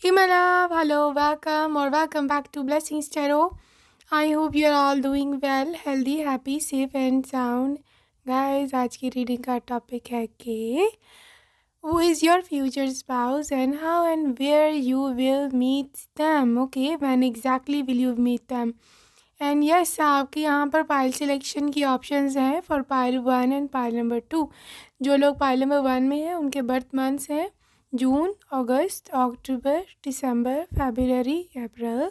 Hey my love, hello, welcome or welcome back to Blessings Tarot. I hope you're all doing well, healthy, happy, safe and sound. Guys, आज की reading का topic है कि who is your future spouse and how and where you will meet them. Okay, when exactly will you meet them? And yes आपके यहाँ पर pile selection की options हैं for pile 1 and pile number 2। जो लोग pile number 1 में हैं उनके बर्थ मंथ्स हैं जून, अगस्त, अक्टूबर, दिसंबर, फरवरी, अप्रैल।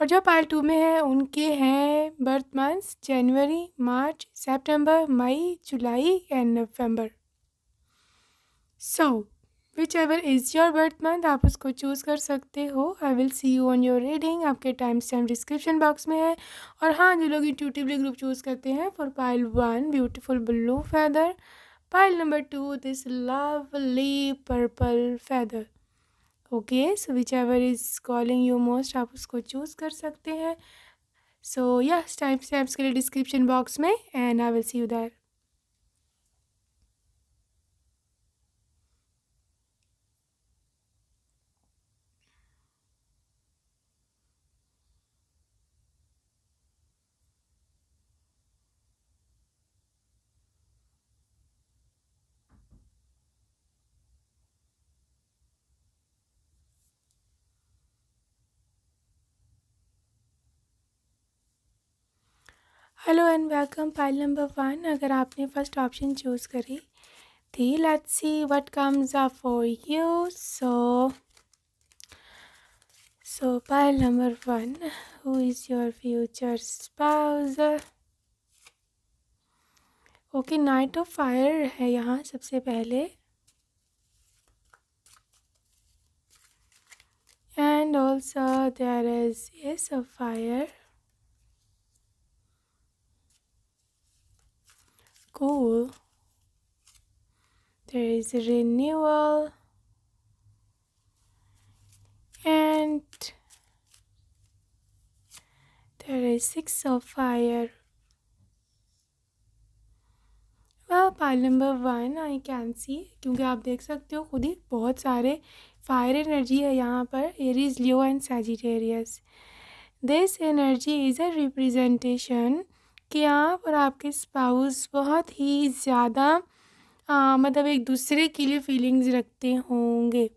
और जो पाइल 2 में है उनके हैं birth months January, March, September, May, July and November. So whichever is your birth month आप उसको चूज़ कर सकते हो। I will see you on your reading. आपके टाइम स्टैम्प डिस्क्रिप्शन बॉक्स में है। और हाँ, जो लोग इंट्यूटिवली ग्रुप चूज़ करते हैं for pile 1 beautiful blue feather, pile number 2 this lovely purple feather। Okay, so which ever is calling you most आप उसको चूज़ कर सकते हैं। सो यस, टाइम स्टैम्प्स के लिए डिस्क्रिप्शन बॉक्स में and I will see you there. Hello and welcome pile number 1। अगर आपने फर्स्ट ऑप्शन चूज़ करी थी, let's see what comes up for you. So pile number 1, who is your future spouse. Okay, knight of fire है यहाँ सबसे पहले and also there is ace of fire, cool, there is renewal and there is six of fire। Pile number 1 I can see, क्योंकि आप देख सकते हो खुद ही बहुत सारे फायर एनर्जी है यहाँ पर, Aries, Leo and Sagittarius. This energy is a representation कि आप और आपके स्पाउस बहुत ही ज़्यादा मतलब एक दूसरे के लिए फीलिंग्स रखते होंगे।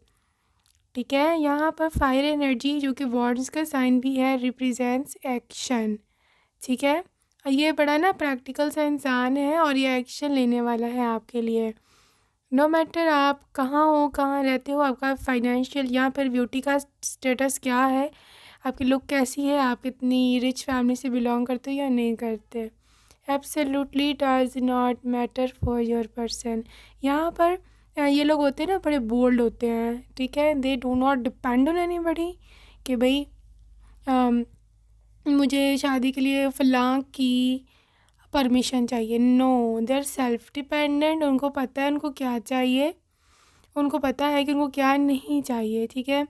ठीक है, यहाँ पर फायर एनर्जी जो कि वॉर्ड्स का साइन भी है रिप्रेजेंट्स एक्शन। ठीक है, ये बड़ा ना प्रैक्टिकल सा इंसान है और ये एक्शन लेने वाला है आपके लिए। नो मैटर आप कहाँ हो, कहाँ रहते हो, आपका फाइनेंशियल यहाँ पर ब्यूटी का स्टेटस क्या है, आपकी लुक कैसी है, आप कितनी रिच फैमिली से बिलोंग करते हो या नहीं करते, absolutely does not matter for your person. यहाँ पर ये लोग होते हैं ना, बड़े बोल्ड होते हैं। ठीक है, they do not depend on anybody कि भाई मुझे शादी के लिए फ़लाँ की परमिशन चाहिए। No, they are self dependent. उनको पता है उनको क्या चाहिए, उनको पता है कि उनको क्या नहीं चाहिए। ठीक है,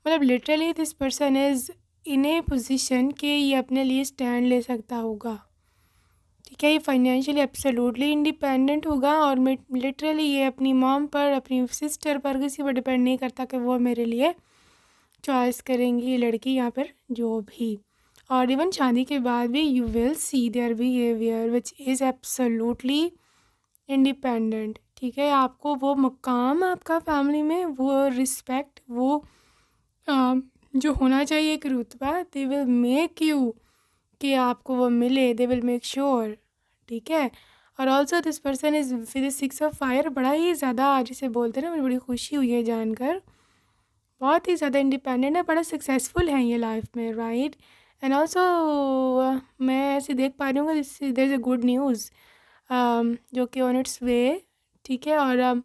मतलब literally this person is in A position कि ये अपने लिए स्टैंड ले सकता होगा। ठीक है, ये फाइनेंशियली एब्सोल्युटली इंडिपेंडेंट होगा और लिटरली ये अपनी मॉम पर, अपनी सिस्टर पर, किसी पर डिपेंड नहीं करता कि वो मेरे लिए चॉइस करेंगी ये लड़की यहाँ पर जो भी। और इवन शादी के बाद भी you will see their behaviour which is absolutely independent. ठीक है, आपको वो मुकाम आपका फैमिली में, वो रिस्पेक्ट, वो जो होना चाहिए एक रुतबा, दे विल मेक यू कि आपको वो मिले, दे विल मेक श्योर। ठीक है, और also this person is with 6 of fire, बड़ा ही ज़्यादा जिसे बोलते हैं ना, मुझे बड़ी खुशी हुई है जानकर, बहुत ही ज़्यादा इंडिपेंडेंट है, बड़ा सक्सेसफुल है ये लाइफ में, राइट। एंड ऑल्सो मैं ऐसे देख पा रही हूँ कि there is a good news जो कि ऑन इट्स वे। ठीक है, और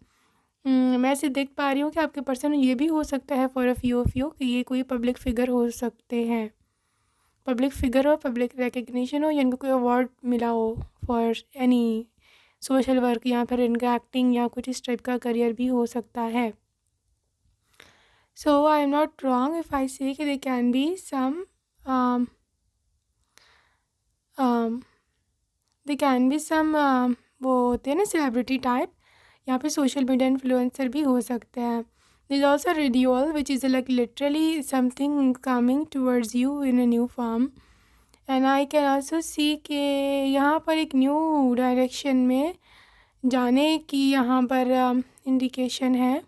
मैं ऐसे देख पा रही हूँ कि आपके पर्सन ये भी हो सकता है for a few of you कि ये कोई पब्लिक फिगर हो सकते हैं, पब्लिक फिगर हो, पब्लिक रिकग्निशन हो, या इनको कोई अवार्ड मिला हो फॉर एनी सोशल वर्क, या फिर इनका एक्टिंग या कुछ इस टाइप का करियर भी हो सकता है। So I am not wrong if I say कि there can be some um, there can be some वो होते हैं ना सेलिब्रिटी टाइप, यहाँ पे सोशल मीडिया इन्फ्लुएंसर भी हो सकते हैं। There is also renewal, which is like literally something coming towards you in a new form. And I can also see कि यहाँ पर एक न्यू डायरेक्शन में जाने की यहाँ पर इंडिकेशन है,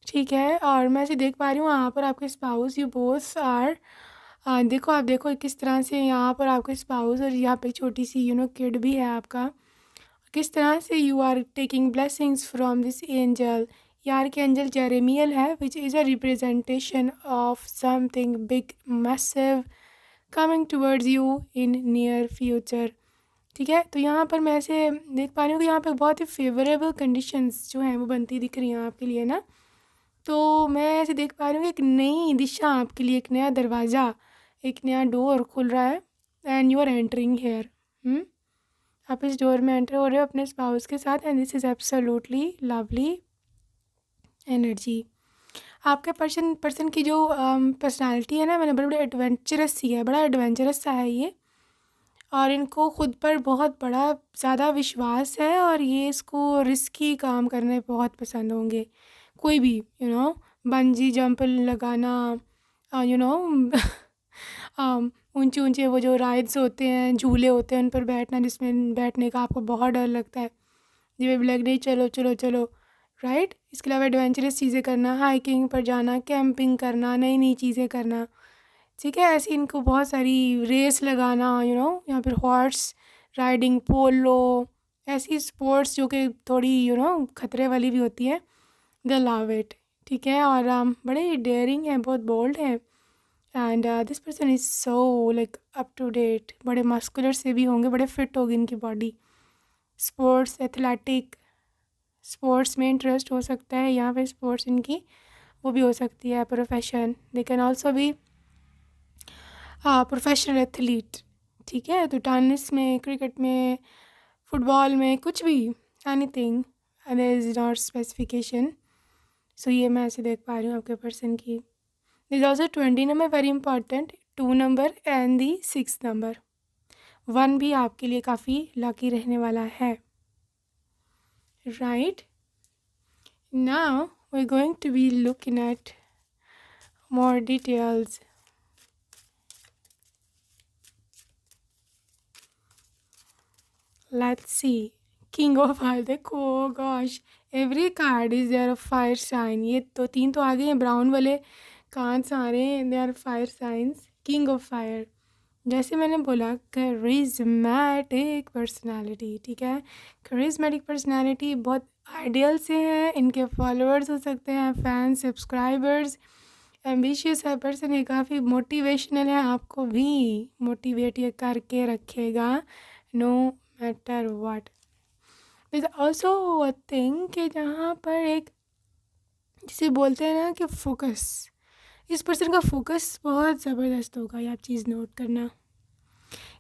ठीक है। और मैं ऐसे देख पा रही हूँ यहाँ पर आपके स्पाउस, यू बोथ आर देखो, आप देखो किस तरह से यहाँ पर आपके स्पाउस और यहाँ पे छोटी सी किड भी है आपका, किस तरह से you are taking blessings from this angel. यार के एंजल जेरेमियल है, which is a representation of something big massive coming towards you in near future, ठीक है। तो यहाँ पर मैं ऐसे देख पा रही हूँ कि यहाँ पे बहुत ही फेवरेबल कंडीशंस जो हैं वो बनती दिख रही हैं आपके लिए ना। तो मैं ऐसे देख पा रही हूँ कि एक नई दिशा आपके लिए, एक नया दरवाज़ा, एक नया डोर खुल रहा है and you are entering here. आप इस डोर में एंटर हो रहे हो अपने स्पाउस के साथ and this is absolutely lovely energy. आपके पर्सन की जो पर्सनालिटी है ना, मैंने बड़े एडवेंचरस सी है, बड़ा एडवेंचरस सा है ये, और इनको खुद पर बहुत बड़ा ज़्यादा विश्वास है और ये इसको रिस्की काम करने बहुत पसंद होंगे। कोई भी बंजी जंप लगाना, ऊंचे ऊंचे वो जो राइड्स होते हैं, झूले होते हैं, उन पर बैठना जिसमें बैठने का आपको बहुत डर लगता है, ये भी लग नहीं, चलो चलो चलो, राइट। इसके अलावा एडवेंचरस चीज़ें करना, हाइकिंग पर जाना, कैंपिंग करना, नई नई चीज़ें करना, ठीक है। ऐसी इनको बहुत सारी रेस लगाना, यहाँ पर हॉर्स राइडिंग, पोलो, ऐसी स्पोर्ट्स जो कि थोड़ी खतरे वाली भी होती है, दे लव इट, ठीक है। और बड़े डेयरिंग हैं, बहुत बोल्ड हैं and this person is so like up to date, बड़े मस्कुलर से भी होंगे, बड़े फिट होगी इनकी बॉडी। स्पोर्ट्स, एथलेटिक स्पोर्ट्स में इंटरेस्ट हो सकता है यहाँ पे, स्पोर्ट्स इनकी वो भी हो सकती है। प्रोफेशन, दे कैन ऑल्सो भी प्रोफेशनल एथलीट, ठीक है। तो टेनिस में, क्रिकेट में, फुटबॉल में, कुछ भी, anything, there is not specification. So ये मैं ऐसे देख पा रही हूँ आपके पर्सन की। This is also 20 number very important, 2 number and the 6 number. 1 भी आपके लिए काफ़ी लकी रहने वाला है, right. Now we are going to be looking at more details. Let's see. King of Fire, देखो, gosh, every card is there a fire sign. ये तो 3 तो आ गए हैं, ब्राउन वाले कार्ड्स आ रहे हैं, they are fire signs. King of fire, जैसे मैंने बोला, करिज्मेटिक पर्सनालिटी, ठीक है। करिज्मेटिक पर्सनालिटी बहुत आइडियल से हैं, इनके फॉलोअर्स हो सकते हैं, फैंस, सब्सक्राइबर्स। एम्बिशियस है पर्सन, ये काफ़ी मोटिवेशनल है, आपको भी मोटिवेट ये करके रखेगा no matter what. Is also a thing कि जहाँ पर एक, जिसे बोलते हैं ना कि फोकस, इस पर्सन का फोकस बहुत ज़बरदस्त होगा, ये आप चीज़ नोट करना।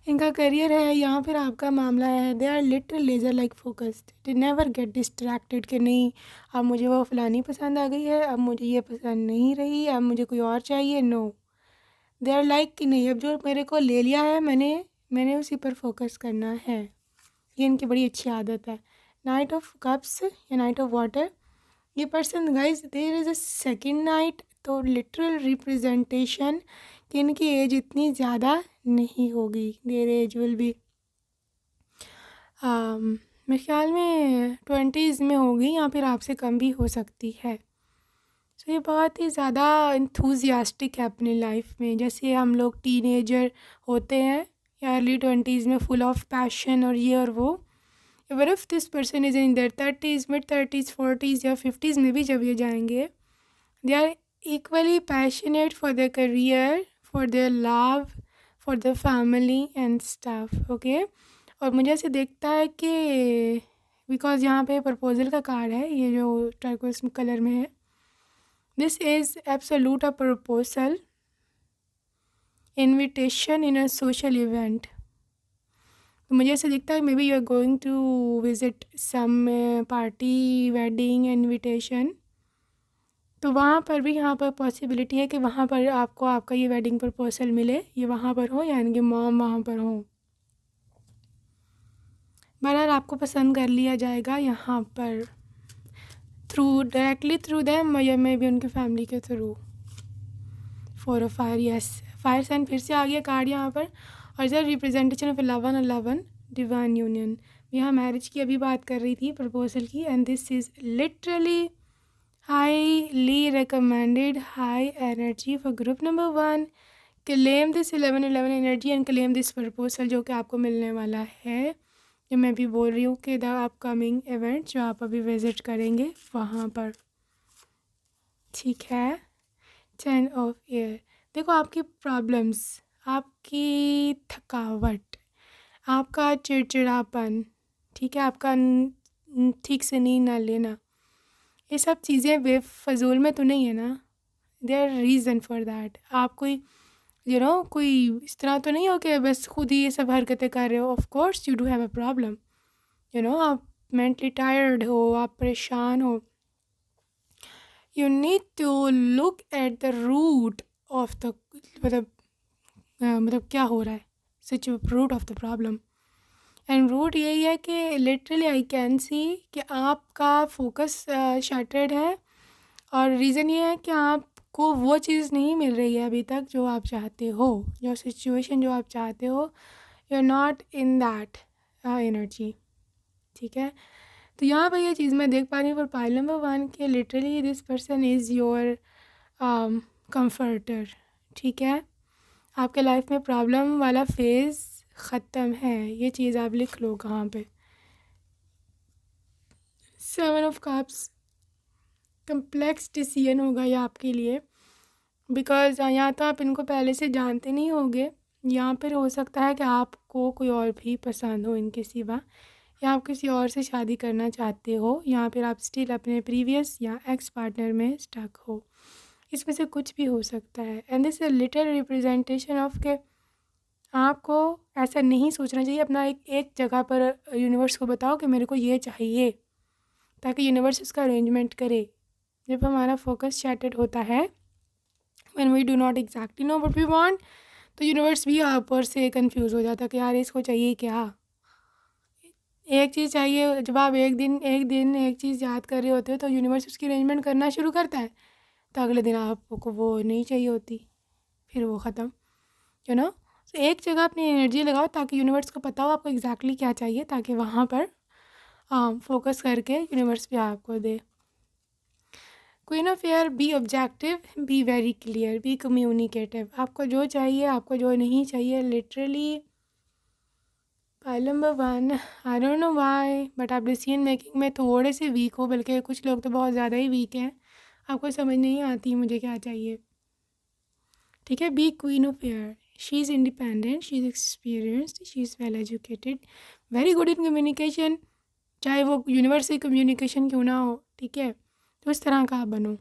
इनका करियर है या फिर आपका मामला है, they are literal laser like focused, they never get distracted कि नहीं अब मुझे वो फलानी पसंद आ गई है, अब मुझे ये पसंद नहीं रही, अब मुझे कोई और चाहिए। नो, दे आर लाइक कि नहीं, अब जो मेरे को ले लिया है मैंने उसी पर फोकस करना है। ये इनकी बड़ी अच्छी आदत है। नाइट ऑफ कप्स या नाइट ऑफ वाटर, ये person guys, there is a second knight, तो लिटरल रिप्रेजेंटेशन कि इनकी एज इतनी ज़्यादा नहीं होगी, देयर एज विल बी मेरे ख्याल में 20s में होगी या फिर आपसे कम भी हो सकती है। तो ये बहुत ही ज़्यादा इंथुजियास्टिक है अपनी लाइफ में, जैसे हम लोग टीनेजर होते हैं या अर्ली 20s में फुल ऑफ पैशन और ये और वो। What if this person is in their 30s, mid 30s, 40s या 50s में भी जब ये जाएंगे, they are equally passionate for their career, for their love, for their family and stuff, okay? और मुझे ऐसे देखता है कि बिकॉज यहाँ पे प्रपोजल का कार्ड है, ये जो टर्कोइज कलर में है, this is absolute a proposal, invitation in a social event. तो मुझे ऐसे दिखता है may be you are going to visit some party, wedding, invitation. तो वहाँ पर भी, यहाँ पर पॉसिबिलिटी है कि वहाँ पर आपको आपका ये वेडिंग प्रपोजल मिले, ये वहाँ पर हो यानी कि मॉम वहाँ पर हो। बहरहाल आपको पसंद कर लिया जाएगा यहाँ पर, थ्रू डायरेक्टली थ्रू देम या मे बी उनके फैमिली के थ्रू। 4 of fire, yes, fire sign फिर से आ गया कार्ड यहाँ पर। और जब रिप्रेजेंटेशन ऑफ 11 डिवाइन यूनियन, यहाँ मैरिज की अभी बात कर रही थी, प्रपोजल की, and this is literally highly recommended high energy for group number 1। Claim this 11 energy and claim this proposal जो कि आपको मिलने वाला है। जो मैं भी बोल रही हूँ कि द अपकमिंग इवेंट जो आप अभी विज़िट करेंगे वहाँ पर, ठीक है। 10 ऑफ एयर, देखो आपकी प्रॉब्लम्स, आपकी थकावट, आपका चिड़चिड़ापन, ठीक है, आपका ठीक से नींद ना लेना, ये सब चीज़ें बेफजूल में तो नहीं है ना। There reason for that. आप कोई कोई इस तरह तो नहीं हो कि बस खुद ही ये सब हरकतें कर रहे हो। Of course you do have a problem, आप मेंटली टायर्ड हो, आप परेशान हो। You need to look at the root of the, मतलब क्या हो रहा है, such root of the problem. And root यही है कि लिटरली आई कैन सी कि आपका फोकस शैटर्ड है, और रीज़न ये है कि आपको वो चीज़ नहीं मिल रही है अभी तक जो आप चाहते हो, जो सिचुएशन जो आप चाहते हो। You are not in that energy, ठीक है। तो यहाँ पर ये चीज़ मैं देख पा रही हूँ फॉर पाइल नंबर 1 के literally this person is your comforter, ठीक है। आपके लाइफ में प्रॉब्लम वाला फेज़ ख़त्म है, ये चीज़ आप लिख लो कहाँ पे। 7 ऑफ कप्स, कम्प्लेक्स डिसीजन होगा ये आपके लिए, बिकॉज़ यहाँ तो आप इनको पहले से जानते नहीं होंगे। यहाँ पर हो सकता है कि आपको कोई और भी पसंद हो इनके सिवा, या आप किसी और से शादी करना चाहते हो, यहाँ पर आप स्टिल अपने प्रीवियस या एक्स पार्टनर में स्टक हो। इसमें से कुछ भी हो सकता है। And this is little representation of के आपको ऐसा नहीं सोचना चाहिए। अपना एक जगह पर यूनिवर्स को बताओ कि मेरे को ये चाहिए, ताकि यूनिवर्स उसका अरेंजमेंट करे। जब हमारा फोकस शैटर्ड होता है, when we do not exactly know what we want, तो यूनिवर्स भी ऊपर से कंफ्यूज हो जाता है कि यार इसको चाहिए क्या। एक चीज़ चाहिए, जब आप एक दिन एक चीज़ याद कर रहे होते हो तो यूनिवर्स उसकी अरेंजमेंट करना शुरू करता है, तो अगले दिन आपको वो नहीं चाहिए होती, फिर वो ख़त्म, तो एक जगह अपनी एनर्जी लगाओ ताकि यूनिवर्स को पता हो आपको एग्जैक्टली क्या चाहिए, ताकि वहाँ पर फोकस करके यूनिवर्स भी आपको दे। Queen of air, be objective, be very clear, be communicative. आपको जो चाहिए, आपको जो नहीं चाहिए, literally pile number 1, I don't know why, but आप डिसीजन मेकिंग में थोड़े से वीक हो, बल्कि कुछ लोग तो बहुत ज़्यादा ही वीक हैं। आपको समझ नहीं आती मुझे क्या चाहिए, ठीक है। Be queen of air, she is independent, she is experienced, she is well educated, very good in communication, चाहे वो यूनिवर्स से कम्युनिकेशन क्यों ना हो, ठीक है। तो इस तरह का आप बनो,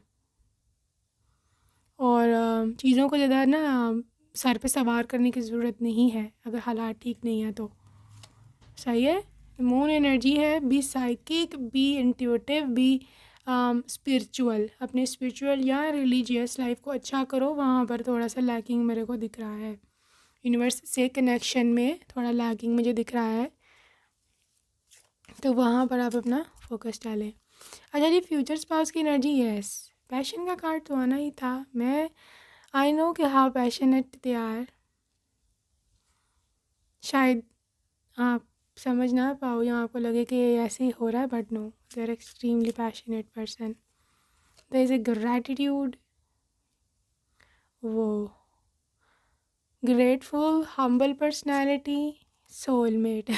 और चीज़ों को ज़्यादा ना सर पे सवार करने की ज़रूरत नहीं है अगर हालात ठीक नहीं है तो, सही है। मून एनर्जी है, be psychic, be intuitive, be spiritual. अपने स्पिरिचुअल या रिलीजियस लाइफ को अच्छा करो, वहाँ पर थोड़ा सा लैकिंग मेरे को दिख रहा है। यूनिवर्स से कनेक्शन में थोड़ा लैकिंग मुझे दिख रहा है, तो वहाँ पर आप अपना फोकस डालें। अच्छा जी, फ्यूचर स्पाउस की एनर्जी, यस, पैशन का कार्ड तो आना ही था। मैं आई नो कि हाउ पैशनेट दे आर, शायद आप समझ ना पाओ या आपको लगे कि ऐसे ही हो रहा है, but no, they are extremely passionate person. There is a gratitude, वो ग्रेटफुल, हम्बल पर्सनैलिटी, सोलमेट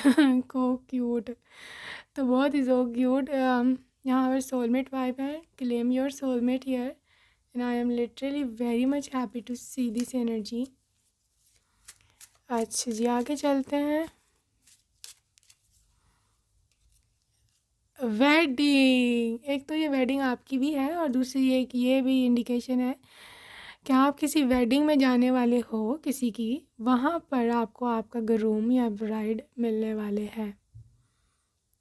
को क्यूट, तो बहुत ही सो क्यूट। यहाँ पर सोलमेट वाइब है, claim your soulmate here, and I am literally very much happy to see this energy. अच्छा जी, आगे चलते हैं। वेडिंग, एक तो ये वेडिंग आपकी भी है, और दूसरी एक ये भी इंडिकेशन है कि आप किसी वेडिंग में जाने वाले हो किसी की, वहाँ पर आपको आपका ग्रूम या ब्राइड मिलने वाले हैं,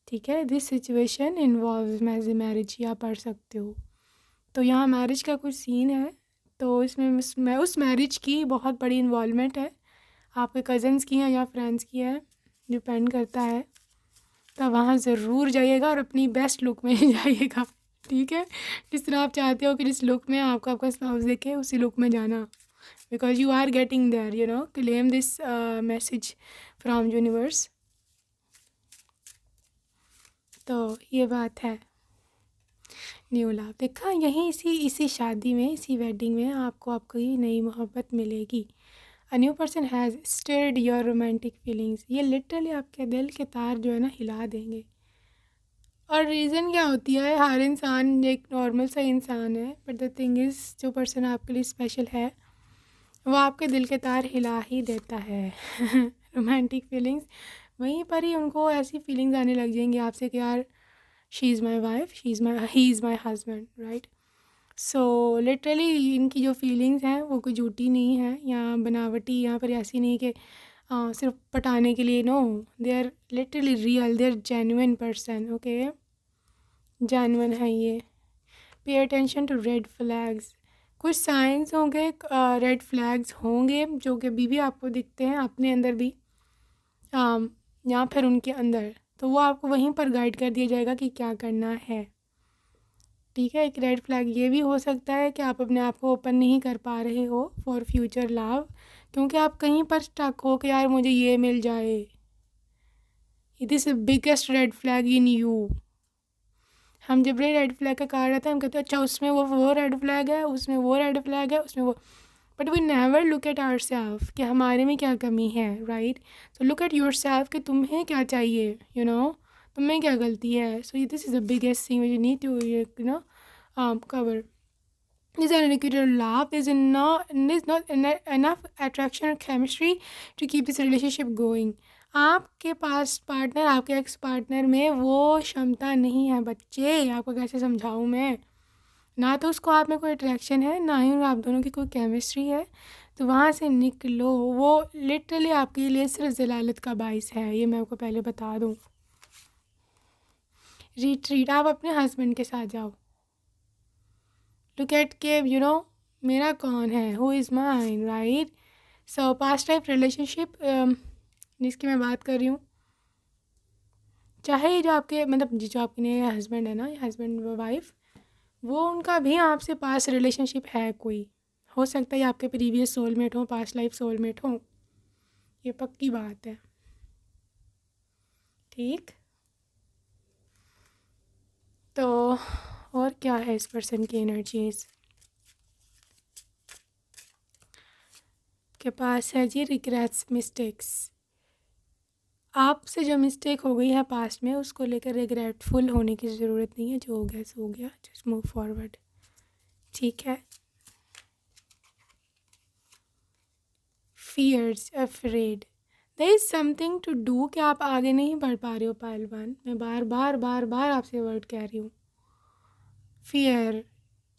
ठीक है। दिस सिचुएशन इन्वॉल्व मैरिज, या पढ़ सकते हो। तो यहाँ मैरिज का कुछ सीन है, तो इसमें उस मैरिज की बहुत बड़ी इन्वॉल्वमेंट है, आपके कज़न्स की है या फ्रेंड्स की है, डिपेंड करता है। तो वहाँ ज़रूर जाइएगा और अपनी बेस्ट लुक में जाइएगा, ठीक है, जिस तरह आप चाहते हो कि जिस लुक में आपको आपका स्पाउस देखे उसी लुक में जाना, because you are getting there, you know, claim this message from universe. तो ये बात है। न्यू लव देखा, यहीं इसी शादी में, इसी वेडिंग में आपको आपकी नई मोहब्बत मिलेगी। A new person has stirred your romantic feelings. ये लिटरली आपके दिल के तार जो है ना हिला देंगे। और रीज़न क्या होती है, हर इंसान एक नॉर्मल सा इंसान है, बट द थिंग इज़ जो पर्सन आपके लिए स्पेशल है वो आपके दिल के तार हिला ही देता है। रोमांटिक फीलिंग्स, वहीं पर ही उनको ऐसी फीलिंग्स आने लग जाएंगी आपसे कि यार she is my wife, he is my husband, right. So literally इनकी जो फीलिंग्स हैं वो कोई झूठी नहीं है या बनावटी, यहाँ पर ऐसी नहीं कि सिर्फ पटाने के लिए। No, they are literally real, they are genuine person, okay, genuine है ये। Pay attention to red flags, कुछ साइंस होंगे, रेड फ्लैग्स होंगे जो कि अभी भी आपको दिखते हैं अपने अंदर भी या फिर उनके अंदर, तो वो आपको वहीं पर गाइड कर दिया जाएगा कि क्या करना है। ठीक है, एक रेड फ्लैग ये भी हो सकता है कि आप अपने आप को ओपन नहीं कर पा रहे हो फॉर फ्यूचर लव, क्योंकि आप कहीं पर स्टक हो कि यार मुझे ये मिल जाए। It is the biggest red flag in you. हम जब रेड फ्लैग का कार्ड आता है हम कहते हैं अच्छा उसमें वो रेड फ्लैग है, उसमें वो रेड फ्लैग है, उसमें वो, but we never look at our self कि हमारे में क्या कमी है, right. So look at your self कि तुम्हें क्या चाहिए, यू नो, तुम्हें क्या गलती है। So this is the biggest thing you need to you know cover. This unequivocal love is not enough attraction or chemistry to keep this relationship going. आपके पास partner, आपके एक्स पार्टनर में वो क्षमता नहीं है बच्चे, आपको कैसे समझाऊँ मैं। ना तो उसको आप में कोई अट्रैक्शन है, ना ही आप दोनों की कोई केमिस्ट्री है, तो वहाँ से निकलो। वो लिटरली आपके लिए सिर्फ जलालत का बाइस है, ये मैं आपको पहले बता दूँ। रिट्रीट, आप अपने हस्बैंड के साथ जाओ, लुक एट के यू नो मेरा कौन है, who is mine, right. So past life relationship जिसकी मैं बात कर रही हूँ, चाहे जो आपके मतलब जो आपके नए हस्बैंड है ना, हस्बैंड वाइफ, वो उनका भी आपसे पास्ट रिलेशनशिप है कोई, हो सकता है आपके प्रीवियस सोलमेट हो, पास्ट लाइफ सोलमेट हो, ये पक्की बात है, ठीक। तो और क्या है इस पर्सन की एनर्जीज के पास है जी, रिग्रेट्स, मिस्टेक्स। आपसे जो मिस्टेक हो गई है पास्ट में उसको लेकर रिग्रेटफुल होने की ज़रूरत नहीं है, जो हो गया सो हो गया, जस्ट मूव फॉरवर्ड, ठीक है। Fears, afraid, there is something to do कि आप आगे नहीं बढ़ पा रहे हो पहलवान, मैं बार बार बार बार आपसे वर्ड कह रही हूँ। Fear,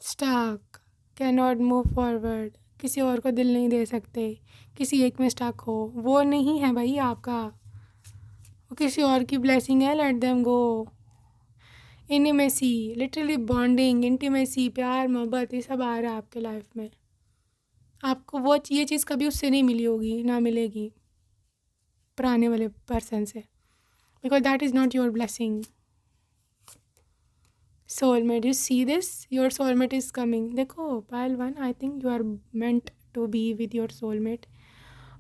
stuck, can not move forward, किसी और को दिल नहीं दे सकते, किसी एक में स्टक हो, वो नहीं है भाई आपका, वो किसी और की ब्लेसिंग है, let them go. Intimacy, literally bonding, intimacy, प्यार मोहब्बत, ये सब आ रहा है आपके लाइफ में। आपको वो ये चीज़ कभी उससे नहीं मिली होगी, ना मिलेगी पुराने वाले पर्सन से, because that is not your blessing. Soulmate, you see this, your soulmate is coming. देखो pile one, I think you are meant to be with your soulmate.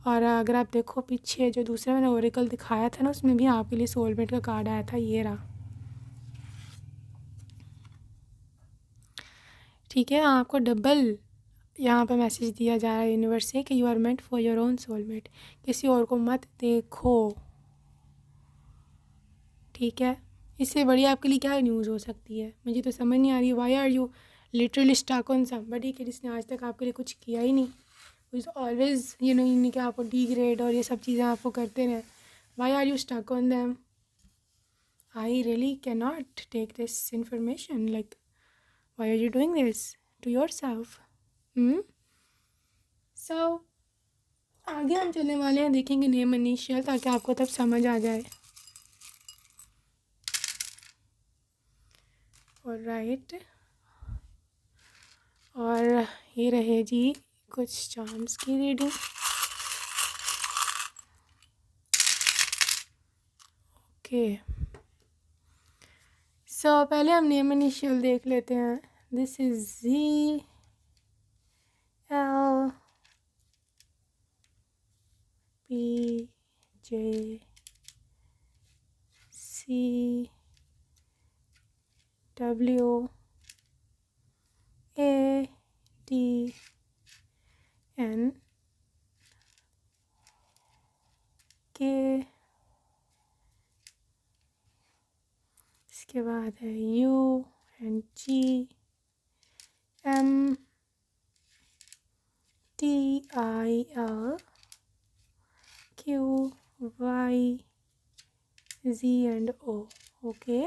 और अगर आप देखो पीछे जो दूसरा मैंने ओरेकल दिखाया था ना, उसमें भी आपके लिए सोलमेट का कार्ड आया था, ये रहा, ठीक है। आपको डबल यहाँ पे मैसेज दिया जा रहा है यूनिवर्स से कि you are meant for your own soulmate, किसी और को मत देखो, ठीक है। इससे बड़ी आपके लिए क्या न्यूज़ हो सकती है, मुझे तो समझ नहीं आ रही। Why are you literally stuck on somebody कि जिसने आज तक आपके लिए कुछ किया ही नहीं, इज़ ऑलवेज यू नो कि आपको डिग्रेड और ये सब चीज़ें आपको करते रहे। Why are you stuck on them? I really can not take this information, like why are you doing this to yourself. So आगे हम चलने वाले हैं, देखेंगे नेम इनिशियल, ताकि आपको तब समझ आ जाए। और राइट, और ये रहे जी कुछ चार्म्स की रीडिंग। ओके, पहले हम नेम इनिशियल देख लेते हैं. This is Z L P J C W A D N K. इसके बाद है U and G M T I L Q Y Z and O. Okay,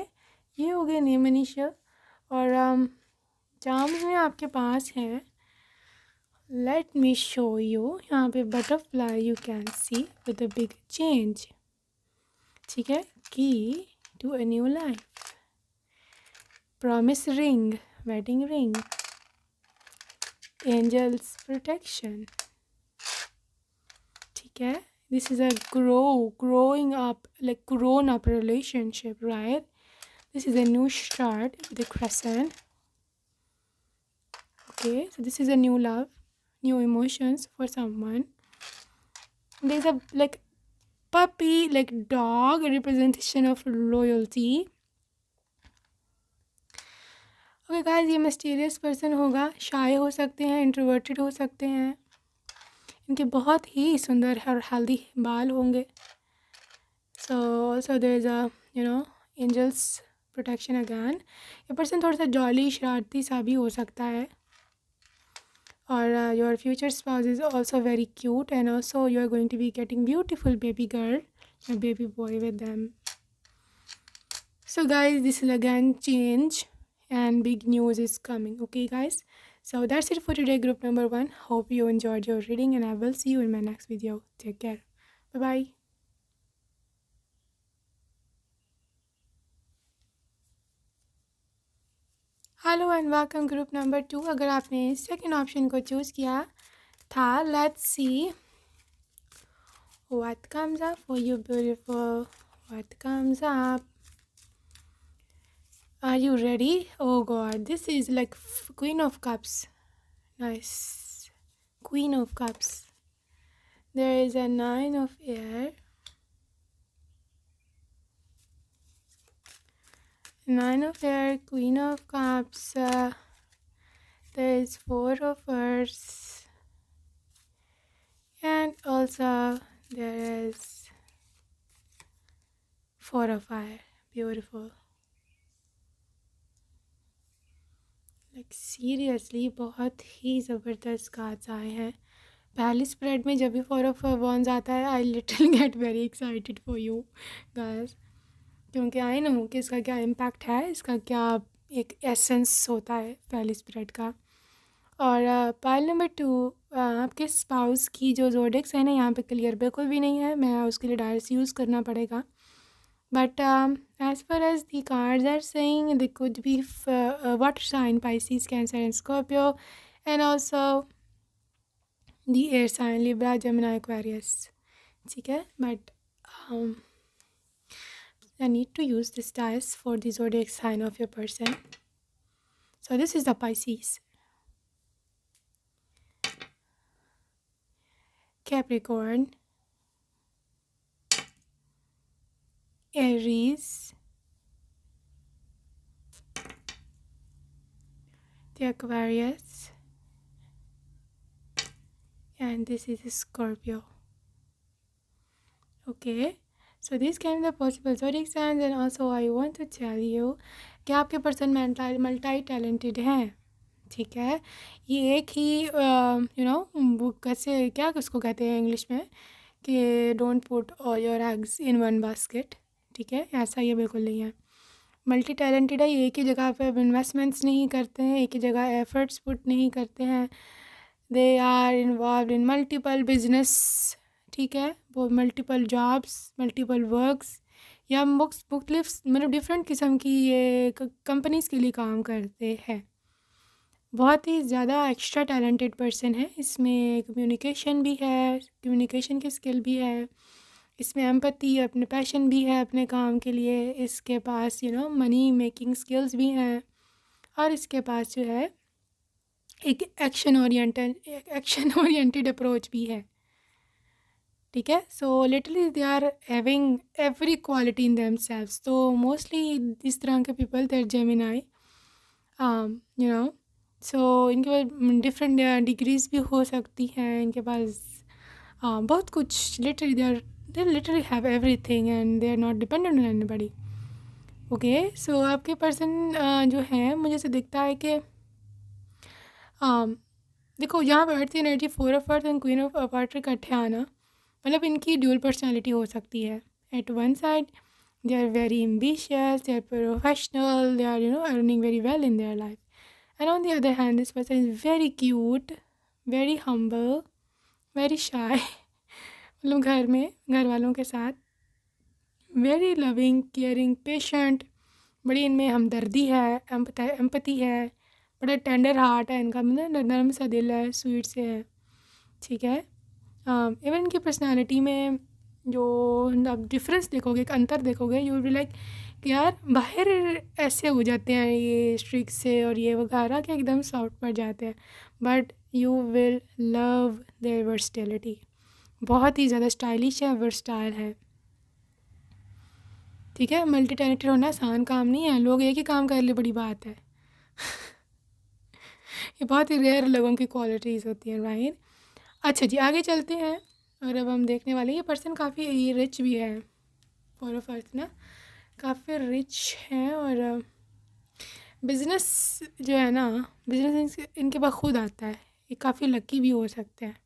ये हो गए नेम इनिशियल. और चार्म्स में आपके पास है, लेट मी शो यू. यहाँ पे butterfly you can see with a big change. ठीक है, key to a new life, promise ring, wedding ring, angels protection. ठीक है, this is a growing up, like grown up relationship, right? This is a new start with a crescent. Okay, so this is a new love, new emotions for someone. There's a like puppy, like dog, a representation of loyalty. Okay guys, ये mysterious person होगा, shy हो सकते हैं, introverted हो सकते हैं, इनके बहुत ही सुंदर और हेल्दी बाल होंगे. So also there is a angels protection again. ये पर्सन थोड़ा सा जॉली, शरारती सा भी हो सकता है. और your future spouse is also very cute, and also you are going to be getting beautiful baby girl or baby boy with them. So guys, this is again change and big news is coming. Okay guys, so that's it for today, group number 1. Hope you enjoyed your reading, and I will see you in my next video. Take care. Bye bye. Hello and welcome group number 2. अगर आपने second option को choose किया था, let's see what comes up for you beautiful. What comes up. Are you ready? Oh god, this is like queen of cups. Nice, queen of cups. There is a 9 of air, 9 of air, queen of cups, there is 4 of earth, and also there is 4 of fire. Beautiful. Like seriously, बहुत ही ज़बरदस्त cards आए हैं. पहली spread में जब भी 4 of wands आता है, I literally get very excited for you guys, क्योंकि आई नो कि इसका क्या इम्पैक्ट है, इसका क्या एक एसेंस होता है पहली स्प्रेड का. और पाइल नंबर 2, आपके स्पाउस की जो ज़ोडिएक साइन है यहाँ पे क्लियर बिल्कुल भी नहीं है. मैं उसके लिए डायरेक्ट यूज़ करना पड़ेगा. But as far as the cards are saying, they could be water sign, Pisces, Cancer and Scorpio, and also the air sign, Libra, Gemini, Aquarius. ठीक है, but I need to use this dice for the zodiac sign of your person. So this is the Pisces, Capricorn, Aries, the Aquarius, and this is Scorpio. Okay, so these can be the possible zodiac signs, and also I want to tell you कि आपके person multi talented हैं. ठीक है, ये एक ही वो कैसे, क्या उसको कहते हैं इंग्लिश में, कि don't put all your eggs in one basket. ठीक है, ऐसा ये बिल्कुल नहीं है. मल्टी टैलेंटेड है, ये एक ही जगह पे इन्वेस्टमेंट्स नहीं करते हैं, एक ही जगह एफर्ट्स पुट नहीं करते हैं. They are involve in multiple business. ठीक है, वो मल्टीपल जॉब्स, मल्टीपल वर्क्स, या मुख्तलिफ मतलब डिफरेंट किस्म की ये कंपनीज़ के लिए काम करते हैं. बहुत ही ज़्यादा एक्स्ट्रा टैलेंटेड पर्सन है. इसमें कम्युनिकेशन भी है, कम्युनिकेशन की स्किल भी है, इसमें एम्पैथी, अपने पैशन भी है अपने काम के लिए, इसके पास मनी मेकिंग स्किल्स भी हैं, और इसके पास जो है एक एक्शन ओरिएंटेड अप्रोच भी है। ठीक है, so literally they are having every quality in themselves. तो मोस्टली इस तरह के people they are Gemini, you know. So इनके पास डिफरेंट डिग्रीज भी हो सकती हैं, इनके पास बहुत कुछ, literally they literally have everything and they are not dependent on anybody. Okay, so आपके पर्सन जो है, मुझे से दिखता है कि देखो यहाँ पर अर्थ की energy 4 of earth and queen of earth इकट्ठे आना, मतलब इनकी ड्यूअल पर्सनालिटी हो सकती है। At one side they are very ambitious, they are professional, they are earning very well in their life, and on the other hand this person is very cute, very humble, very shy मतलब घर वालों के साथ very loving, caring, patient, बड़ी इनमें हमदर्दी है, empathy है, बड़ा टेंडर हार्ट है इनका, मतलब नरम सा दिल है, स्वीट से है। ठीक है, इवन इनकी पर्सनालिटी में जो आप डिफरेंस देखोगे, एक अंतर देखोगे, यू विल बी लाइक कि यार बाहर ऐसे हो जाते हैं ये स्ट्रिक्ट से और ये वगैरह कि एकदम सॉफ्ट पड़ जाते हैं, but you will love their versatility. बहुत ही ज़्यादा स्टाइलिश है, वर्सटाइल है। ठीक है, मल्टी टैलेंटेड होना आसान काम नहीं है, लोग एक ही काम कर ले बड़ी बात है ये बहुत ही रेयर लोगों की क्वालिटीज़ होती हैं, राइट। अच्छा जी, आगे चलते हैं, और अब हम देखने वाले ये पर्सन काफ़ी रिच भी है, 4 ऑफ अर्थ ना, काफ़ी रिच हैं, और बिज़नेस जो है ना, बिज़नेस इनके पास खुद आता है, ये काफ़ी लकी भी हो सकते हैं,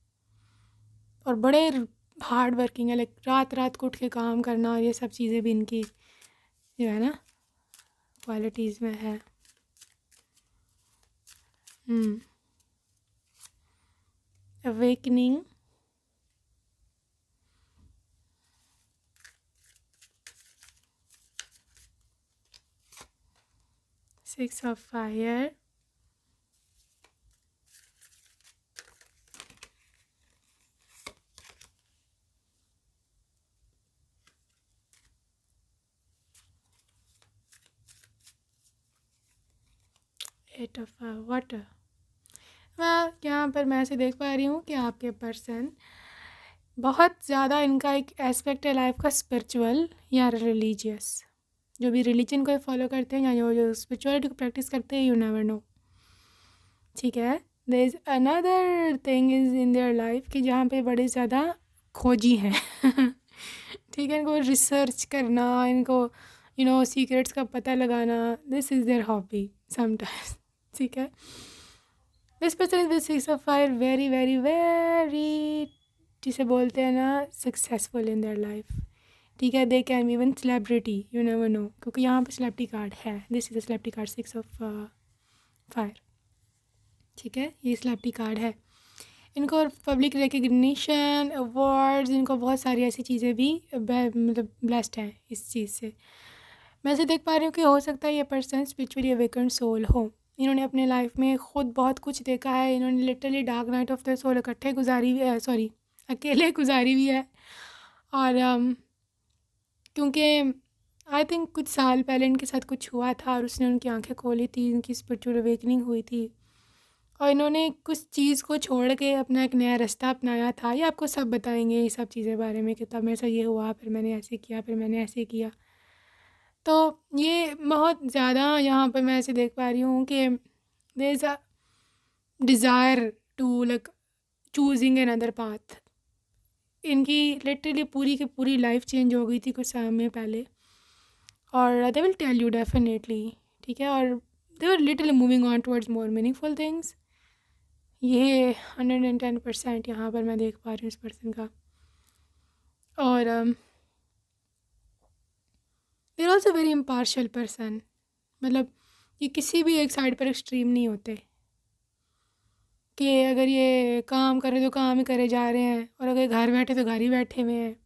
और बड़े हार्ड वर्किंग है, लाइक रात रात को उठ के काम करना, और ये सब चीज़ें भी इनकी जो है ना क्वालिटीज़ में है। Awakening, six of fire, eight of water. मैं यहाँ पर मैं ऐसे देख पा रही हूँ कि आपके पर्सन बहुत ज़्यादा, इनका एक एस्पेक्ट है लाइफ का स्पिरिचुअल या रिलीजियस, जो भी रिलीजन को फॉलो करते हैं या जो स्पिरिचुअलिटी को प्रैक्टिस करते हैं, यू नेवर नो। ठीक है, there is another thing is in their life कि जहाँ पे बड़े ज़्यादा खोजी हैं ठीक है, इनको रिसर्च करना, इनको सीक्रेट्स का पता लगाना, this is their hobby sometimes. ठीक है, this person is with 6 of fire, very very very, जिसे बोलते हैं ना, सक्सेसफुल इन देयर लाइफ। ठीक है, they can be even celebrity, you never know, क्योंकि यहाँ पे सेलिब्रिटी कार्ड है, this is a celebrity card, 6 of fire. ठीक है, ये सेलिब्रिटी कार्ड है इनको, पब्लिक रिकग्निशन, अवार्ड्स, इनको बहुत सारी ऐसी चीज़ें भी मतलब ब्लेस्ड हैं इस चीज़ से। मैं ऐसे देख पा रही हूँ कि हो सकता है ये पर्सन स्पिरिचुअली अवेकन्ड सोल हो, इन्होंने अपने लाइफ में खुद बहुत कुछ देखा है, इन्होंने literally dark night of the soul इकट्ठे गुजारी हुई है, सॉरी अकेले गुजारी हुई है, और क्योंकि आई थिंक कुछ साल पहले इनके साथ कुछ हुआ था और उसने उनकी आंखें खोली थी, इनकी स्पिरिचुअल अवेकनिंग हुई थी, और इन्होंने कुछ चीज़ को छोड़ के अपना एक नया रास्ता अपनाया था। ये आपको सब बताएंगे, ये सब चीज़ें बारे में कि तब मेरे साथ ये हुआ, फिर मैंने ऐसे किया, फिर मैंने ऐसे किया। तो ये बहुत ज़्यादा यहाँ पर मैं ऐसे देख पा रही हूँ कि there is a desire to like choosing another path. इनकी लिटरली पूरी की पूरी लाइफ चेंज हो गई थी कुछ समय पहले, और they will tell you definitely. ठीक है, और they were literally moving on towards more meaningful things. ये 110% यहाँ पर मैं देख पा रही हूँ इस पर्सन का, और they are also very impartial person, मतलब ये किसी भी एक साइड पर एक्सट्रीम नहीं होते कि अगर ये काम करे तो काम ही करे जा रहे हैं, और अगर घर बैठे तो घर ही बैठे हुए हैं।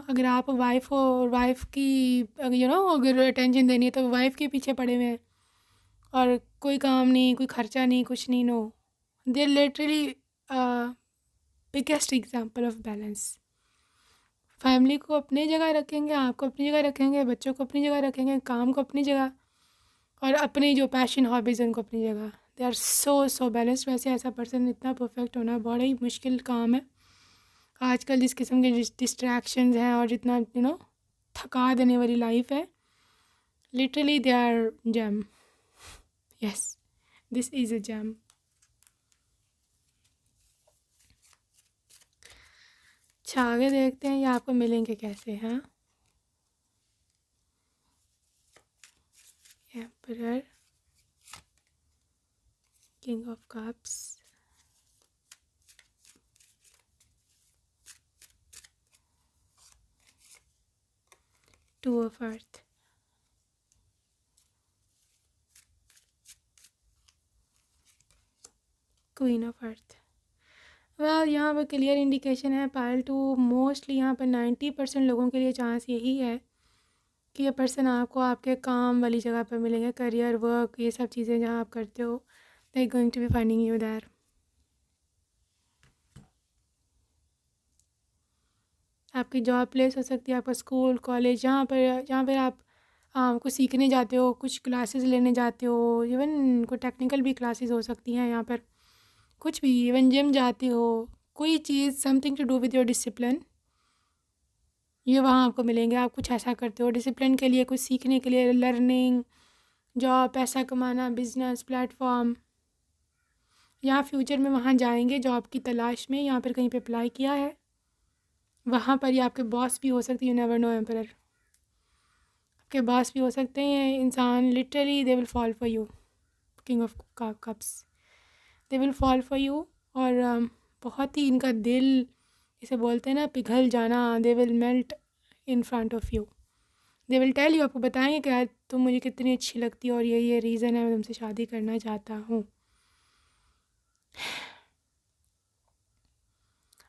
अगर आप वाइफ हो और वाइफ की अगर अटेंशन देनी है तो वाइफ के पीछे पड़े हुए हैं, और कोई काम नहीं, कोई खर्चा नहीं, कुछ नहीं। No, they literally biggest example of balance, family को अपनी जगह रखेंगे, आपको अपनी जगह रखेंगे, बच्चों को अपनी जगह रखेंगे, काम को अपनी जगह, और अपनी जो पैशन हॉबीज़ उनको अपनी जगह। They are so balanced. वैसे ऐसा पर्सन इतना परफेक्ट होना बड़ा ही मुश्किल काम है आजकल, जिस किस्म के डिस्ट्रैक्शंस हैं और जितना थका देने वाली लाइफ है। Literally they are gem. Yes, this is a gem. अच्छा, आगे देखते हैं ये आपको मिलेंगे कैसे। हाँ, emperor, king of cups, two of earth, queen of earth. Well, यहाँ पर क्लियर इंडिकेशन है पायल टू। मोस्टली यहाँ पर 90% लोगों के लिए चांस यही है कि ये पर्सन आपको आपके काम वाली जगह पर मिलेंगे। करियर, वर्क, ये सब चीज़ें जहाँ आप करते हो, they going to be finding you there. आपकी जॉब प्लेस हो सकती है, आपका स्कूल, कॉलेज, जहाँ पर आप कुछ सीखने जाते हो, कुछ क्लासेस लेने जाते हो। इवन कोई टेक्निकल भी क्लासेस हो सकती हैं यहाँ पर, कुछ भी। इवन जिम जाते हो, कोई चीज़ something to do with your discipline, ये वहाँ आपको मिलेंगे। आप कुछ ऐसा करते हो डिसिप्लिन के लिए, कुछ सीखने के लिए, लर्निंग, जॉब, पैसा कमाना, बिजनेस, प्लेटफॉर्म, या फ्यूचर में वहाँ जाएंगे जॉब की तलाश में, यहाँ पर कहीं पे अप्लाई किया है, वहाँ पर ही आपके बॉस भी हो सकते हैं। यू नेवर नो एम्परर, आपके बॉस भी हो सकते हैं इंसान। Literally they will fall for you, king of cups, they will fall for you. और बहुत ही इनका दिल, इसे बोलते हैं ना, पिघल जाना। They will melt in front of you. They will tell you, आपको बताएंगे कि तुम मुझे कितनी अच्छी लगती हो और ये रीज़न है मैं तुमसे शादी करना चाहता हूँ।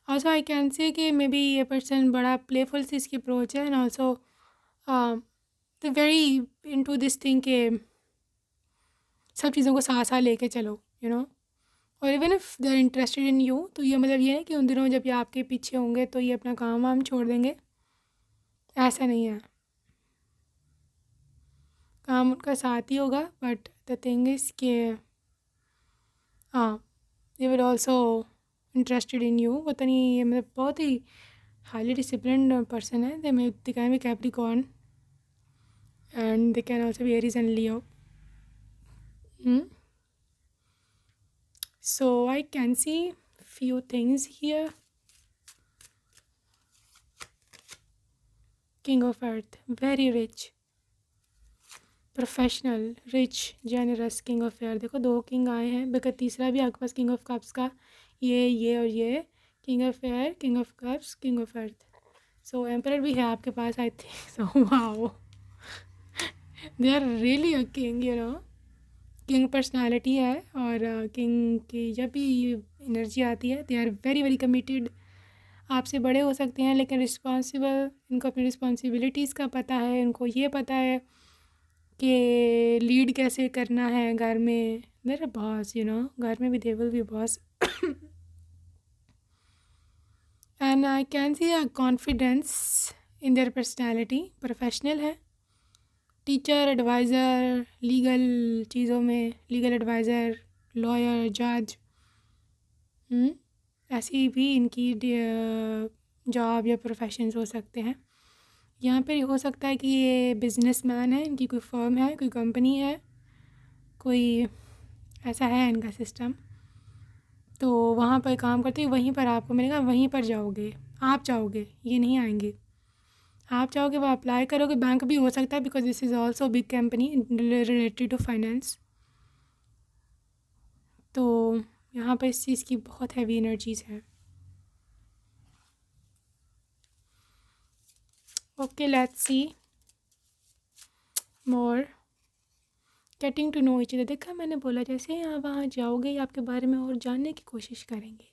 ऑल्सो आई कैन से कि मे बी ये पर्सन बड़ा प्लेफुल सी इसकी अप्रोच है, and also the very into this thing के सब चीज़ों को साथ साथ लेके चलो, और even if they are interested in you, तो ये मतलब ये है कि उन दिनों जब ये आपके पीछे होंगे तो ये अपना काम वाम छोड़ देंगे, ऐसा नहीं है। काम उनका साथ ही होगा, बट द थिंग इज़ के हाँ, they will also interested in you. पता नहीं, ये मतलब बहुत ही हाईली डिसिप्लिन्ड पर्सन है। They can be Capricorn and they can also be Aries and Leo. So I can see few things here. King of Earth, very rich, professional, rich, generous, king of air. देखो 2 king आए हैं, because तीसरा भी आपके पास king of cups का ये और ये, king of air, king of cups, king of earth. So emperor भी है आपके पास, I think so. Wow, they are really a king, king personality है। और किंग की जब भी एनर्जी आती है, they are very very committed. आपसे बड़े हो सकते हैं लेकिन रिस्पॉन्सिबल, इनको अपनी रिस्पॉन्सिबिलिटीज़ का पता है। इनको ये पता है कि लीड कैसे करना है घर में। देयर बॉस, घर में भी they will be boss. And I can see a confidence in their personality. Professional है, टीचर, एडवाइज़र, लीगल चीज़ों में लीगल एडवाइज़र, लॉयर, जज, ऐसी भी इनकी जॉब या प्रोफेशंस हो सकते हैं। यहाँ पे हो सकता है कि ये बिजनेसमैन है, इनकी कोई फर्म है, कोई कंपनी है, कोई ऐसा है इनका सिस्टम। तो वहाँ पर काम करते हुए वहीं पर आपको मिलेगा, वहीं पर जाओगे। आप जाओगे, ये नहीं आएंगे। आप चाहोगे, वो अप्लाई करोगे। बैंक भी हो सकता है, because this is also big company related to finance. तो यहाँ पर इस चीज़ की बहुत हैवी एनर्जीज़ है। Okay, let's see more, getting to know each other. देखा, मैंने बोला जैसे यहाँ वहाँ जाओगे, आपके बारे में और जानने की कोशिश करेंगे।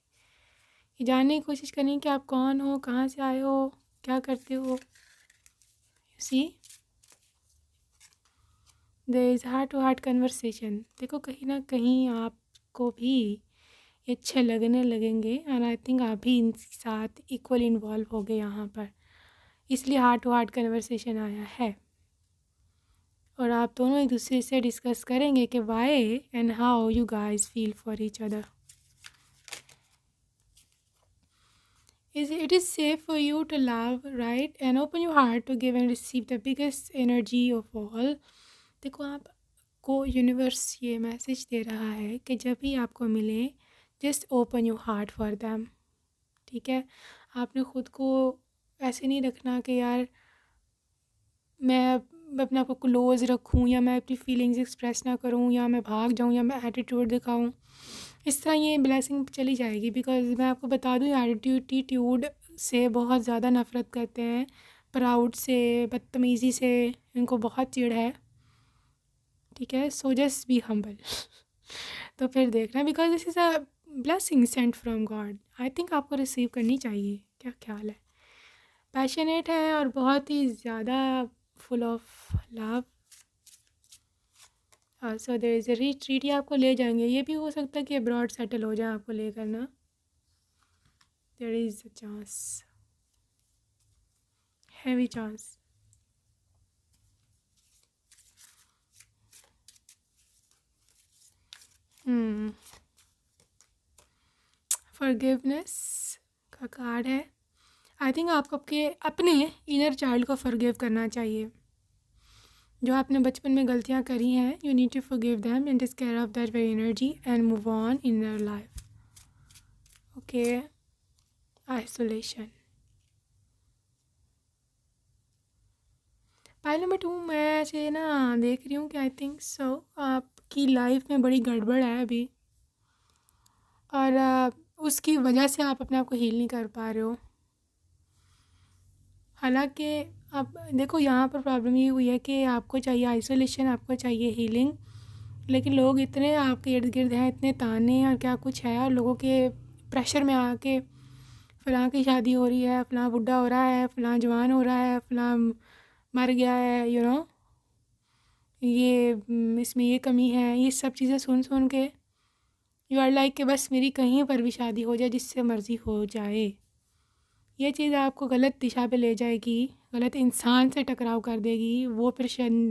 ये जानने की कोशिश करेंगे कि आप कौन हो, कहाँ से आए हो, क्या करते हो। You see, there is heart to heart conversation. देखो, कहीं ना कहीं आपको भी ये अच्छे लगने लगेंगे, एंड आई थिंक आप भी इन साथ इक्वल इन्वॉल्व हो गए यहाँ पर। इसलिए हार्ट टू हार्ट कन्वर्सेशन आया है, और आप दोनों एक दूसरे से डिस्कस करेंगे कि why and how you guys feel for each other. It is safe for you to love, right? And open your heart to give and receive the biggest energy of all. देखो, आपको universe ये message दे रहा है कि जब भी आपको मिले, just open your heart for them. ठीक है, आपने ख़ुद को ऐसे नहीं रखना कि यार मैं अपने आप को क्लोज रखूं, या मैं अपनी फीलिंग्स एक्सप्रेस ना करूं, या मैं भाग जाऊं, या मैं एटीट्यूड दिखाऊं. इस तरह ये ब्लेसिंग चली जाएगी. बिकॉज मैं आपको बता दूं, एटीट्यूड से बहुत ज़्यादा नफ़रत करते हैं, प्राउड से, बदतमीज़ी से इनको बहुत चिढ़ है. ठीक है, सो जस्ट बी हम्बल. तो फिर देखना, because this is a blessing Saint from God. I think आपको रिसीव करनी चाहिए. क्या ख्याल है? पैशनेट है और बहुत ही ज़्यादा full of love. So there is a retreat. ये आपको ले जाएंगे. ये भी हो सकता है कि अब्रॉड सेटल हो जाए आपको लेकर ना. There is a chance, heavy chance. Forgiveness का कार्ड है. आई थिंक आपको अपने इनर चाइल्ड को फॉरगिव करना चाहिए. जो आपने बचपन में गलतियाँ करी हैं, you need to forgive them and take care of that very energy and move on in your life. Okay. Isolation. Pile number 2 मैं ऐसे ना देख रही हूँ कि आई थिंक सो आपकी लाइफ में बड़ी गड़बड़ है अभी, और उसकी वजह से आप अपने आप को हील नहीं कर पा रहे हो. हालांकि अब देखो, यहाँ पर प्रॉब्लम ये हुई है कि आपको चाहिए आइसोलेशन, आपको चाहिए हीलिंग, लेकिन लोग इतने आपके इर्द गिर्द हैं, इतने ताने और क्या कुछ है, और लोगों के प्रेशर में आके फ़लाँ की शादी हो रही है, फ़लाँ बुढ़ा हो रहा है, फ़लाँ जवान हो रहा है, फ़लाँ मर गया है, यू नो, ये इसमें ये कमी है, ये सब चीज़ें सुन सुन के यू आर लाइक कि बस मेरी कहीं पर भी शादी हो जाए, जिससे मर्ज़ी हो जाए. ये चीज़ आपको गलत दिशा पे ले जाएगी, गलत इंसान से टकराव कर देगी. वो फिर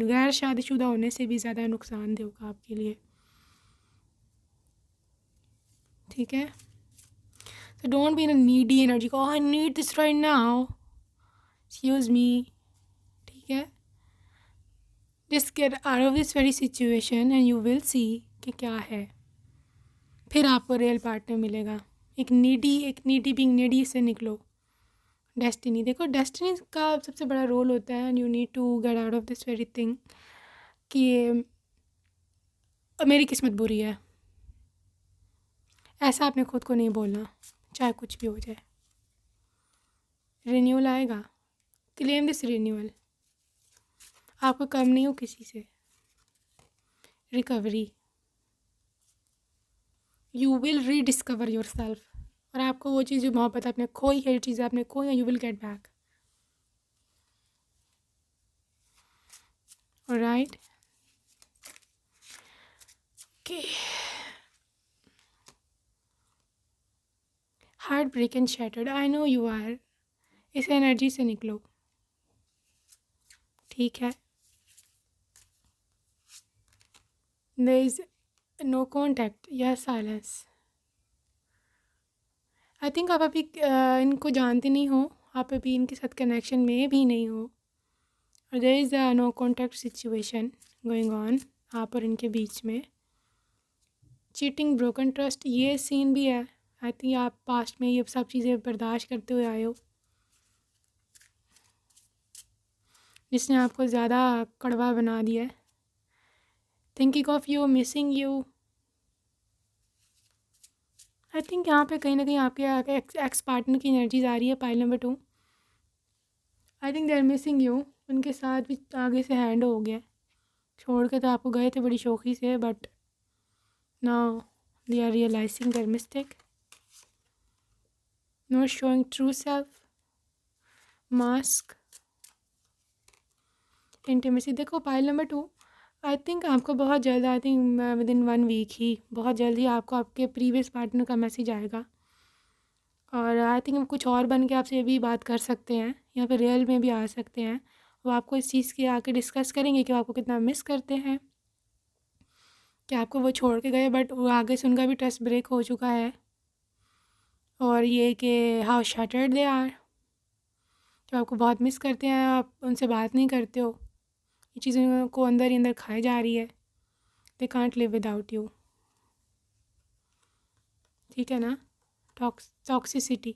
गैर शादीशुदा होने से भी ज़्यादा नुकसान होगा आपके लिए. ठीक है, so don't be in a needy energy. Oh, I need this right now. Excuse me. ठीक है, just get out of this very situation and you will see कि क्या है. फिर आपको रियल पार्टनर मिलेगा. एक नीडी बिंग नीडी से निकलो. डेस्टिनी. देखो, डेस्टिनी का सबसे बड़ा रोल होता है, and you need to get out of this very thing कि मेरी किस्मत बुरी है. ऐसा आपने खुद को नहीं बोलना, चाहे कुछ भी हो जाए. रिन्यूअल आएगा. Claim this renewal. आपको कम नहीं हो किसी से. Recovery. You will rediscover your self. और आपको वो चीज़ जो मोहब्बत आपने खोई है, चीज़ें आपने खोई हैं, you will get back. Alright. Okay. Heartbreak and shattered. I know you are. इस एनर्जी से निकलो. ठीक है. देयर इज़ नो कॉन्टैक्ट या साइलेंस. आई थिंक आप अभी इनको जानते नहीं हो, आप अभी इनके साथ कनेक्शन में भी नहीं हो, और there is no contact situation going on आप और इनके बीच में. चीटिंग, ब्रोकन ट्रस्ट, ये सीन भी है. आई थिंक आप पास्ट में ये सब चीज़ें बर्दाश्त करते हुए आए हो, जिसने आपको ज़्यादा कड़वा बना दिया है. Thinking of you, missing you. I think यहाँ पे कहीं ना कहीं आपके एक्स पार्टनर की एनर्जीज आ रही है. Pile number 2. I think they are missing you. उनके साथ भी आगे से हैंड हो गया. छोड़ के तो आपको गए थे बड़ी शौकी से, but now they are realising their mistake. Not showing true self. Mask. Intimacy. देखो, पाइल नंबर 2, आई थिंक आपको बहुत जल्द, I think within 1 week ही, बहुत जल्दी आपको आपके प्रीवियस पार्टनर का मैसेज आएगा, और आई थिंक कुछ और बन के आपसे भी बात कर सकते हैं, यहाँ पे रियल में भी आ सकते हैं। वो आपको इस चीज़ की आके डिस्कस करेंगे कि वो आपको कितना मिस करते हैं, कि आपको वो छोड़ के गए बट वो आगे से उनका भी ट्रस्ट ब्रेक हो चुका है, और ये कि हाउ शैटर्ड दे आर, जो आपको बहुत मिस करते हैं, आप उनसे बात नहीं करते हो, ये चीज़ें को अंदर ही अंदर खाई जा रही है। They can't live without you, ठीक है ना। टॉक्सिसिटी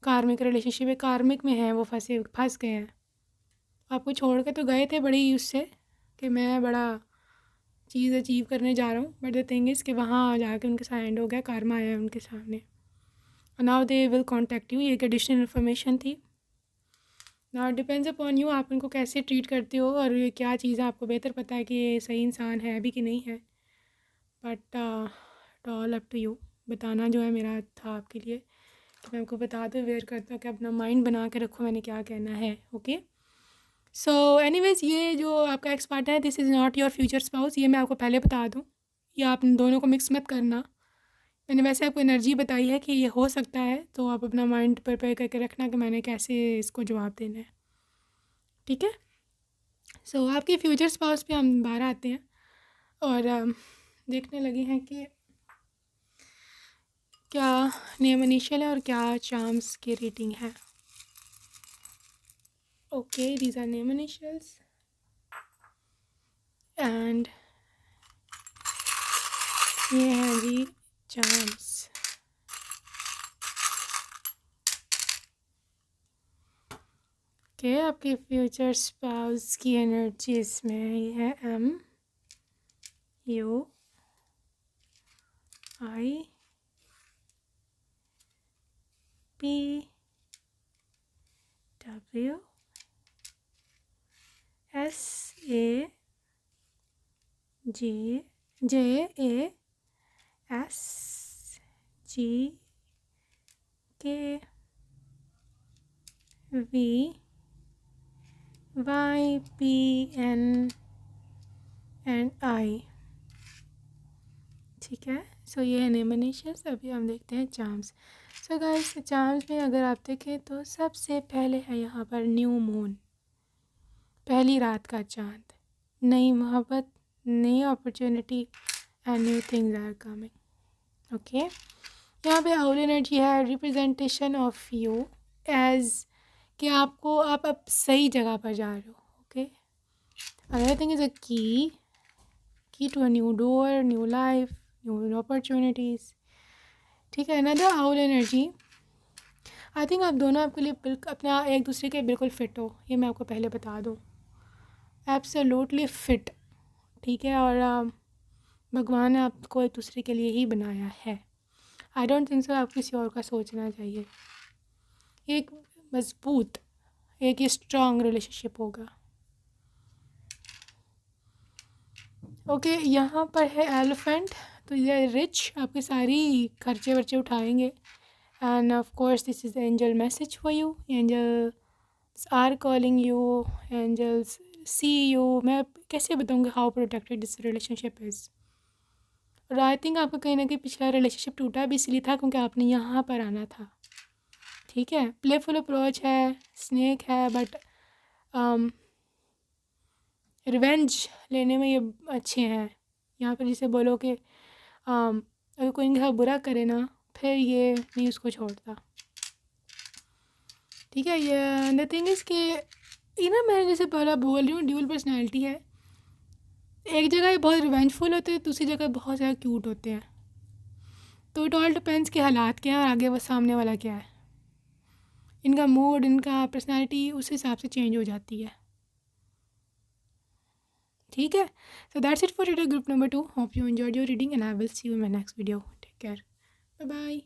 कार्मिक रिलेशनशिप है, कार्मिक में है, वो फंस गए हैं। आपको छोड़ के तो गए थे बड़ी उससे कि मैं बड़ा चीज़ अचीव करने जा रहा हूँ, बट द थिंग इज़ कि वहाँ जाके उनके साथ एंड हो गया, कार्मा आया है उनके सामने। Now they will contact you, ये एक एडिशनल इन्फॉर्मेशन थी। नाउ डिपेंड्स अपॉन यू, आप उनको कैसे ट्रीट करते हो और ये क्या चीज़ है, आपको बेहतर पता है कि ये सही इंसान है भी कि नहीं है, but all up to you. बताना जो है मेरा था आपके लिए कि मैं आपको बता दूँ, वेयर करता हूँ कि अपना माइंड बना के रखो मैंने क्या कहना है। ओके, सो एनीवेज़, ये जो आपका एक्स पार्टनर है, this is not your future spouse, ये मैं आपको पहले बता दूँ। ये आप दोनों को मिक्स मत करना। मैंने वैसे आपको एनर्जी बताई है कि ये हो सकता है, तो आप अपना माइंड प्रिपेयर करके रखना कि मैंने कैसे इसको जवाब देना है, ठीक है। सो आपके फ्यूचर स्पाउस पे हम बाहर आते हैं और देखने लगे हैं कि क्या नेम इनिशियल है और क्या चार्म्स की रेटिंग है। Okay, these are name initials and ये हैं जी चार्म्स। ओके, आपके फ्यूचर स्पाउस की एनर्जी इसमें ये है M U I P W S A G J A S G K V Y P N and I, ठीक है। सो ये है नेम इनिशियल्स। अभी हम देखते हैं चार्म्स। सो गाइस, चार्म्स में अगर आप देखें तो सबसे पहले है यहाँ पर न्यू मून, पहली रात का चांद, नई मोहब्बत, नई opportunity and new things are coming. Okay, यहाँ पे आउल एनर्जी है, रिप्रेजेंटेशन ऑफ यू एज कि आपको आप अब सही जगह पर जा रहे हो। Okay, another thing is a key to a new door, new life, new opportunities, ठीक है। Another owl energy, I think आप दोनों आपके लिए अपना एक दूसरे के बिल्कुल फ़िट हो, ये मैं आपको पहले बता दूँ, एब्सोल्युटली फ़िट, ठीक है। और भगवान ने आपको एक दूसरे के लिए ही बनाया है। आई डोंट थिंक सो आप किसी और का सोचना चाहिए। एक मज़बूत, एक स्ट्रॉन्ग रिलेशनशिप होगा। ओके, यहाँ पर है एलिफेंट, तो ये रिच, आपके सारी खर्चे वर्चे उठाएंगे। And of course this is angel message for you, angels are calling you, angels see you. मैं कैसे बताऊँगी how protected this relationship is. और आई थिंक आपका कहीं ना कहीं पिछला रिलेशनशिप टूटा भी इसलिए था क्योंकि आपने यहाँ पर आना था, ठीक है। प्लेफुल अप्रोच है, स्नेक है, बट रिवेंज लेने में ये अच्छे हैं। यहाँ पर जिसे बोलो कि अगर कोई इनका बुरा करे ना, फिर ये नहीं उसको छोड़ता, ठीक है। ये द थिंग इज़ कि ये ना, मैं जैसे पहला बोल रही हूँ, ड्यूल पर्सनैलिटी है। एक जगह ये बहुत रिवेंजफुल होते हैं, दूसरी जगह बहुत ज़्यादा क्यूट होते हैं। तो इट ऑल डिपेंड्स के हालात क्या हैं और आगे वो सामने वाला क्या है, इनका मूड, इनका पर्सनैलिटी उस हिसाब से चेंज हो जाती है, ठीक है। So that's it for today, group number 2। Hope you enjoyed your reading and I will see you in my next video. Take care, bye bye.